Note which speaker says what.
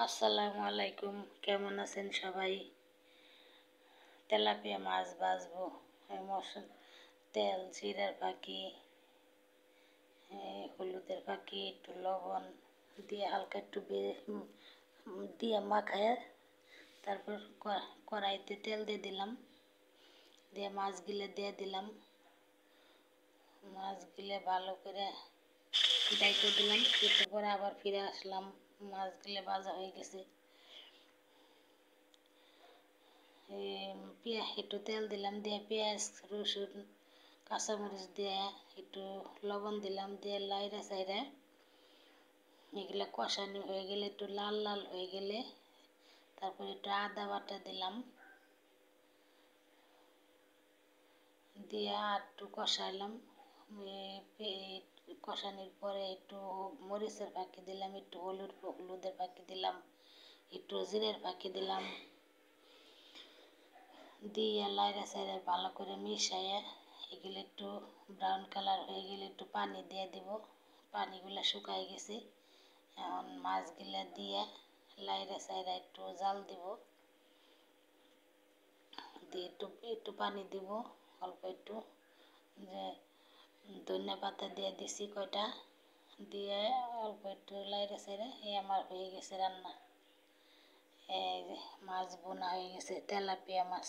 Speaker 1: আসসালামু আলাইকুম, কেমন আছেন সবাই? তেলাপিয়া মাছ ভাজবো। তেল, জিরার ফাঁকি, হলুদের ফাঁকি, একটু লবণ দিয়ে হালকা একটু দিয়ে মাখায়, তারপর কড়াইতে তেল দিয়ে দিলাম, দিয়ে মাছগুলো দিয়ে দিলাম, মাছগুলো ভালো করে ডাইকে দিলাম। একটু পরে আবার ফিরে আসলাম, মাছগুলো ভাজা হয়ে গেছে। একটু তেল দিলাম, দিয়ে পেঁয়াজ, রসুন, কাঁচামরিচ দিয়ে একটু লবণ দিলাম, দিয়ে লাইড়া চাইড়া এগুলো কষানো হয়ে গেলে, একটু লাল লাল হয়ে গেলে তারপর একটু আদা বাটা দিলাম, দিয়ে আর একটু কষাইলাম। কষানোর পরে একটু মরিচের ফাঁকি দিলাম, একটু হলুদের ফাঁকি দিলাম, একটু জিরের ফাঁকি দিলাম, দিয়ে লাইড়া চাইড়া ভালো করে মিশাইয়া এগুলো একটু ব্রাউন কালার হয়ে গেলে একটু পানি দিয়ে দিব। পানিগুলো শুকাই গেছে, এখন মাছগুলা দিয়ে লাইড়া চাইড়া একটু জাল দিব, দিয়ে একটু পানি দিব অল্প একটু, যে ধনিয়া পাতা দিয়ে দিছি কয়টা, দিয়ে অল্প একটু লাইড়া চাইড়া আমার হয়ে গেছে রান্না। এই যে মাছ বোনা হয়ে গেছে, তেলাপিয়া মাছ।